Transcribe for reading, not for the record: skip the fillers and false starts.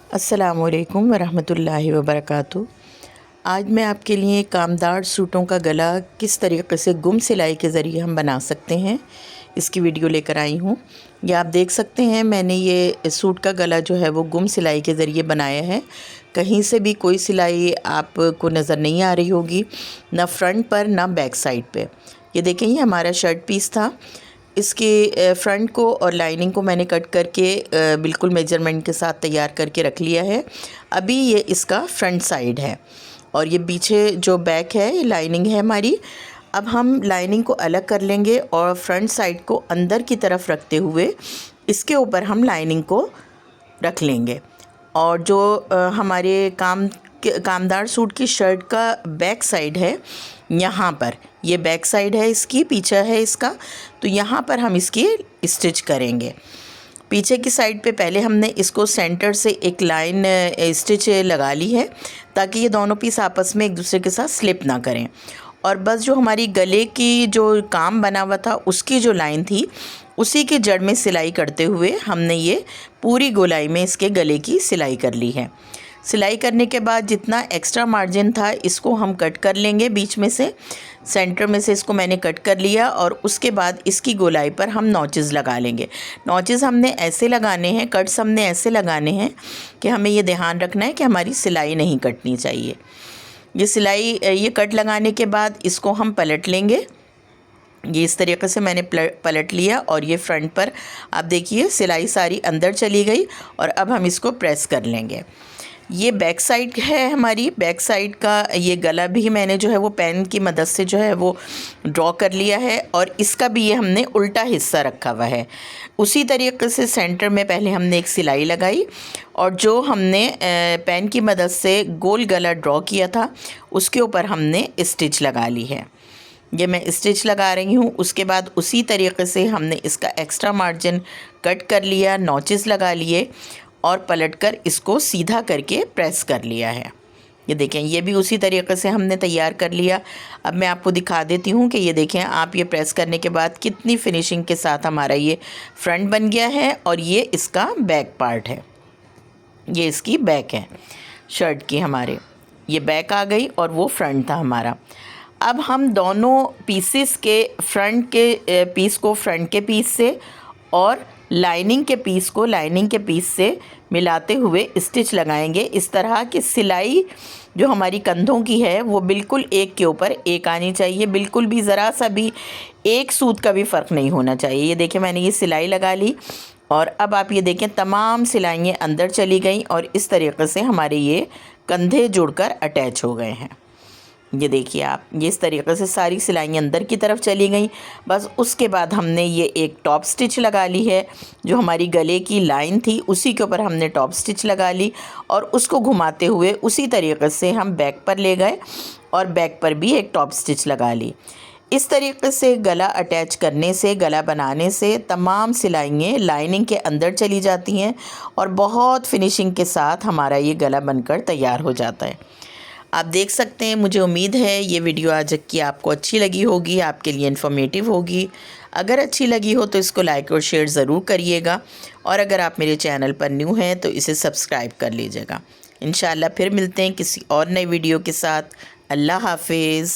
अस्सलामुअलैकुम वरहमतुल्लाहि वबरकातुहू। आज मैं आपके लिए कामदार सूटों का गला किस तरीके से गुम सिलाई के ज़रिए हम बना सकते हैं, इसकी वीडियो लेकर आई हूँ। ये आप देख सकते हैं, मैंने ये सूट का गला जो है वो गुम सिलाई के ज़रिए बनाया है। कहीं से भी कोई सिलाई आपको नज़र नहीं आ रही होगी, ना फ्रंट पर ना बैक साइड पे। ये देखें, ये हमारा शर्ट पीस था। इसके फ्रंट को और लाइनिंग को मैंने कट करके बिल्कुल मेजरमेंट के साथ तैयार करके रख लिया है। अभी ये इसका फ्रंट साइड है और ये पीछे जो बैक है ये लाइनिंग है हमारी। अब हम लाइनिंग को अलग कर लेंगे और फ्रंट साइड को अंदर की तरफ रखते हुए इसके ऊपर हम लाइनिंग को रख लेंगे। और जो हमारे कामदार सूट की शर्ट का बैक साइड है, यहाँ पर ये बैक साइड है, इसकी पीछे है इसका, तो यहाँ पर हम इसकी स्टिच करेंगे। पीछे की साइड पे पहले हमने इसको सेंटर से एक लाइन स्टिच लगा ली है ताकि ये दोनों पीस आपस में एक दूसरे के साथ स्लिप ना करें। और बस जो हमारी गले की जो काम बना हुआ था उसकी जो लाइन थी उसी के जड़ में सिलाई करते हुए हमने ये पूरी गोलाई में इसके गले की सिलाई कर ली है। सिलाई करने के बाद जितना एक्स्ट्रा मार्जिन था इसको हम कट कर लेंगे, बीच में से सेंटर में से इसको मैंने कट कर लिया। और उसके बाद इसकी गोलाई पर हम नॉचेस लगा लेंगे। नॉचेस हमने ऐसे लगाने हैं, कट्स हमने ऐसे लगाने हैं कि हमें ये ध्यान रखना है कि हमारी सिलाई नहीं कटनी चाहिए। ये कट लगाने के बाद इसको हम पलट लेंगे। ये इस तरीके से मैंने पलट लिया और ये फ्रंट पर आप देखिए सिलाई सारी अंदर चली गई। और अब हम इसको प्रेस कर लेंगे। ये बैक साइड है हमारी, बैक साइड का ये गला भी मैंने जो है वो पेन की मदद से जो है वो ड्रॉ कर लिया है। और इसका भी ये हमने उल्टा हिस्सा रखा हुआ है। उसी तरीके से सेंटर में पहले हमने एक सिलाई लगाई और जो हमने पेन की मदद से गोल गला ड्रॉ किया था उसके ऊपर हमने स्टिच लगा ली है। ये मैं स्टिच लगा रही हूँ। उसके बाद उसी तरीके से हमने इसका एक्स्ट्रा मार्जिन कट कर लिया, नॉचेस लगा लिए और पलटकर इसको सीधा करके प्रेस कर लिया है। ये देखें, ये भी उसी तरीके से हमने तैयार कर लिया। अब मैं आपको दिखा देती हूँ कि ये देखें आप, ये प्रेस करने के बाद कितनी फिनिशिंग के साथ हमारा ये फ्रंट बन गया है। और ये इसका बैक पार्ट है, ये इसकी बैक है शर्ट की, हमारे ये बैक आ गई और वो फ्रंट था हमारा। अब हम दोनों पीसेस के फ्रंट के पीस को फ्रंट के पीस से और लाइनिंग के पीस को लाइनिंग के पीस से मिलाते हुए स्टिच लगाएंगे। इस तरह की सिलाई जो हमारी कंधों की है वो बिल्कुल एक के ऊपर एक आनी चाहिए, बिल्कुल भी ज़रा सा भी एक सूत का भी फ़र्क नहीं होना चाहिए। ये देखिए, मैंने ये सिलाई लगा ली और अब आप ये देखें तमाम सिलाइयाँ अंदर चली गई और इस तरीके से हमारे ये कंधे जुड़कर अटैच हो गए हैं। ये देखिए आप, ये इस तरीके से सारी सिलाइयाँ अंदर की तरफ चली गई। बस उसके बाद हमने ये एक टॉप स्टिच लगा ली है। जो हमारी गले की लाइन थी उसी के ऊपर हमने टॉप स्टिच लगा ली और उसको घुमाते हुए उसी तरीके से हम बैक पर ले गए और बैक पर भी एक टॉप स्टिच लगा ली। इस तरीके से गला अटैच करने से, गला बनाने से तमाम सिलाइयाँ लाइनिंग के अंदर चली जाती हैं और बहुत फिनिशिंग के साथ हमारा ये गला बनकर तैयार हो जाता है। आप देख सकते हैं, मुझे उम्मीद है ये वीडियो आज की आपको अच्छी लगी होगी, आपके लिए इन्फॉर्मेटिव होगी। अगर अच्छी लगी हो तो इसको लाइक और शेयर ज़रूर करिएगा और अगर आप मेरे चैनल पर न्यू हैं तो इसे सब्सक्राइब कर लीजिएगा। इंशाल्लाह फिर मिलते हैं किसी और नई वीडियो के साथ। अल्लाह हाफिज़।